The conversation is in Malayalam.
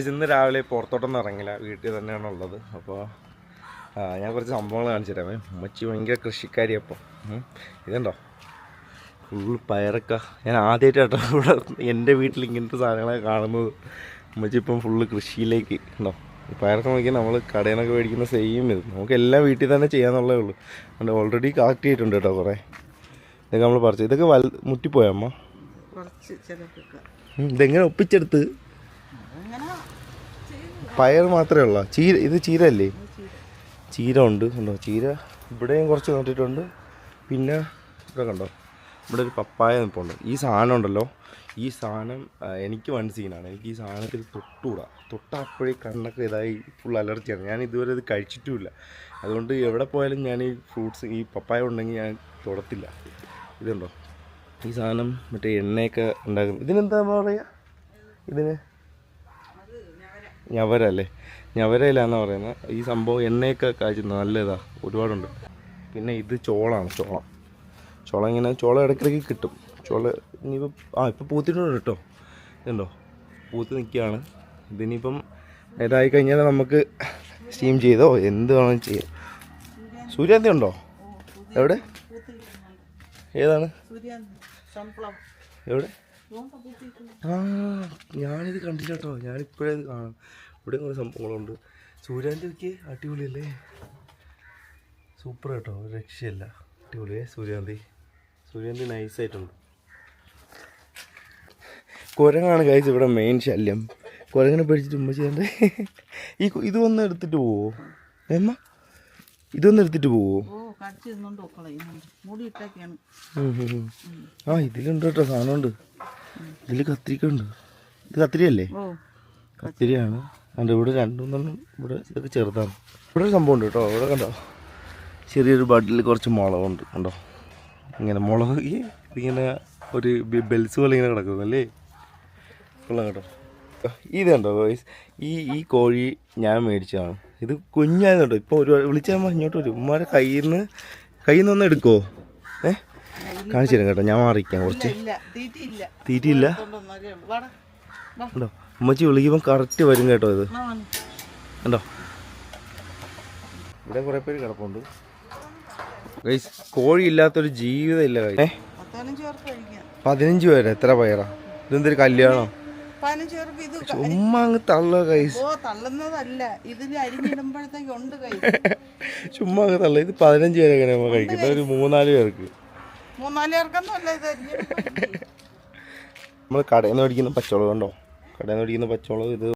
ഇന്ന് രാവിലെ പുറത്തോട്ടൊന്നും ഇറങ്ങില്ല, വീട്ടിൽ തന്നെയാണ് ഉള്ളത്. അപ്പോൾ ഞാൻ കുറച്ച് സംഭവങ്ങൾ കാണിച്ചു തരാമേ. ഉമ്മച്ചി ഭയങ്കര കൃഷിക്കാരി. അപ്പോൾ ഇതുണ്ടോ ഫുൾ പയറൊക്കെ. ഞാൻ ആദ്യമായിട്ടാട്ടോ ഇവിടെ എൻ്റെ വീട്ടിൽ ഇങ്ങനത്തെ സാധനങ്ങളൊക്കെ കാണുന്നത്. ഉമ്മച്ചി ഇപ്പം ഫുള്ള് കൃഷിയിലേക്ക് ഉണ്ടോ. പയറൊക്കെ നോക്കിയാൽ നമ്മൾ കടയിൽ നിന്നൊക്കെ മേടിക്കുന്ന സെയിം ഇത് നമുക്ക് എല്ലാം വീട്ടിൽ തന്നെ ചെയ്യാന്നുള്ളതേ ഉള്ളൂ. അതുകൊണ്ട് ഓൾറെഡി കളക്ട് ചെയ്തിട്ടുണ്ട് കേട്ടോ കുറേ. ഇതൊക്കെ നമ്മൾ പറിച്ചു. ഇതൊക്കെ മുറ്റിപ്പോയ അമ്മ ഇതെങ്ങനെ ഒപ്പിച്ചെടുത്ത്? പയർ മാത്രമേ ഉള്ളൂ. ചീര, ഇത് ചീര അല്ലേ? ചീര ഉണ്ട് കണ്ടോ. ചീര ഇവിടെയും കുറച്ച് നട്ടിട്ടുണ്ട്. പിന്നെ ഇവിടെ കണ്ടോ, ഇവിടെ ഒരു പപ്പായ നിൽപ്പുണ്ട്. ഈ സാധനം ഉണ്ടല്ലോ, ഈ സാധനം എനിക്ക് വൺ സീനാണ്. എനിക്ക് ഈ സാധനത്തിൽ തൊട്ടുകൂടാ. തൊട്ടപ്പോഴേ കണ്ണൊക്കെ ഇതായി ഫുൾ അലർജിയാണ്. ഞാൻ ഇതുവരെ ഇത് കഴിച്ചിട്ടുമില്ല. അതുകൊണ്ട് എവിടെ പോയാലും ഞാൻ ഈ ഫ്രൂട്ട്സ്, ഈ പപ്പായ ഉണ്ടെങ്കിൽ ഞാൻ തൊടത്തില്ല. ഇതുണ്ടോ ഈ സാധനം, മറ്റേ എണ്ണയൊക്കെ ഉണ്ടാക്കുന്നത്. ഇതിനെന്താ പറയുക? ഇതിന് ഞവരല്ലേ, ഞവരയിലാന്ന് പറയുന്നത്. ഈ സംഭവം എണ്ണയൊക്കെ കാച്ചുന്നത് നല്ല ഇതാണ്, ഒരുപാടുണ്ട്. പിന്നെ ഇത് ചോളമാണ്. ചോളം ഇങ്ങനെ ഇടയ്ക്കിടയ്ക്ക് കിട്ടും. ഇനിയിപ്പം ഇപ്പം പൂത്തിട്ടുണ്ട് കേട്ടോ. ഇതുണ്ടോ പൂത്ത് നിൽക്കുകയാണ്. ഇതിനിപ്പം ഇതായി കഴിഞ്ഞാൽ നമുക്ക് സ്റ്റീം ചെയ്തോ എന്ത് വേണമെങ്കിലും ചെയ്യാം. സൂര്യാന്തി ഉണ്ടോ? എവിടെ? ഏതാണ്? എവിടെ? ഞാനിത് കണ്ടില്ല കേട്ടോ. ഞാനിപ്പോഴേ ഇത് കാണാം. ഇവിടെ കുറേ സംഭവങ്ങളുണ്ട്. സൂര്യാന്തി ഒക്കെ അടിപൊളിയല്ലേ, സൂപ്പർ കേട്ടോ, രക്ഷയില്ല, അടിപൊളിയേ. സൂര്യാന്തി നൈസായിട്ടുണ്ട്. കുരങ്ങാണ് ഗൈസ് ഇവിടെ മെയിൻ ശല്യം. കുരങ്ങനെ പേടിച്ചിട്ട് ഉമ്മ ചെയ്യണ്ടേ. ഇതൊന്ന് എടുത്തിട്ട് പോവോ എമ്മ? ഇതൊന്ന് എടുത്തിട്ട് പോവോ? ഇതിലുണ്ട് കേട്ടോ, സാധനമുണ്ട്. ഇതിൽ കത്തിരിക്കുണ്ട്. ഇത് കത്തിരിയല്ലേ? കത്തിരിയാണ്. അതിൻ്റെ ഇവിടെ രണ്ടുമൂന്നെണ്ണം. ഇവിടെ ഇതൊക്കെ ചെറുതാണ്. ഇവിടെ ഒരു സംഭവം ഉണ്ട് കേട്ടോ. ഇവിടെ കണ്ടോ, ചെറിയൊരു ബഡിൽ കുറച്ച് മുളകുണ്ട് കണ്ടോ. ഇങ്ങനെ മുളക് ഇതിങ്ങനെ ഒരു ബെൽസ് പോലെ ഇങ്ങനെ കിടക്കുന്നല്ലേ, കൊള്ളാം കേട്ടോ. ഇത് കണ്ടോ ഗൈസ്, ഈ കോഴി ഞാൻ മേടിച്ചതാണ്. ഇത് കുഞ്ഞായിരുന്നു കേട്ടോ. ഇപ്പോൾ ഒരു വിളിച്ചാൽ ഇങ്ങോട്ട് വരും. ഉമ്മാരെ കയ്യിൽ നിന്ന് ഒന്ന് എടുക്കുമോ? കാണിച്ചു തരാം കേട്ടോ. ഞാൻ മാറിക്കാം കുറച്ച്. തീറ്റിയില്ല കേട്ടോ. ഉമ്മച്ചി വിളിക്കുമ്പോൾ കറക്റ്റ് വരും കേട്ടോ. ഇത് കണ്ടോ, ഇവിടെ കുറേ പേര് കിടപ്പുണ്ട് ഗൈസ്. കോഴി ഇല്ലാത്തൊരു ജീവിതം ഇല്ല ഗൈസ്. 15 പേര്. എത്ര പയറാ? ഇതെന്തൊരു കല്യാണം? ചുമ്മാ അങ്ങ് തള്ള ഗൈസ്. ചുമ്മാ അങ്ങ് തള്ള. ഇത് 15 പേര് എങ്ങനെ നമ്മൾ കഴിക്കുന്നത്? ഒരു 3-4 പേർക്ക്. നമ്മൾ കടയിൽ നിന്ന് മേടിക്കുന്ന പച്ചമുളക് കണ്ടോ, കടയിൽ നിന്ന് മേടിക്കുന്ന പച്ചമുളക്. ഇത്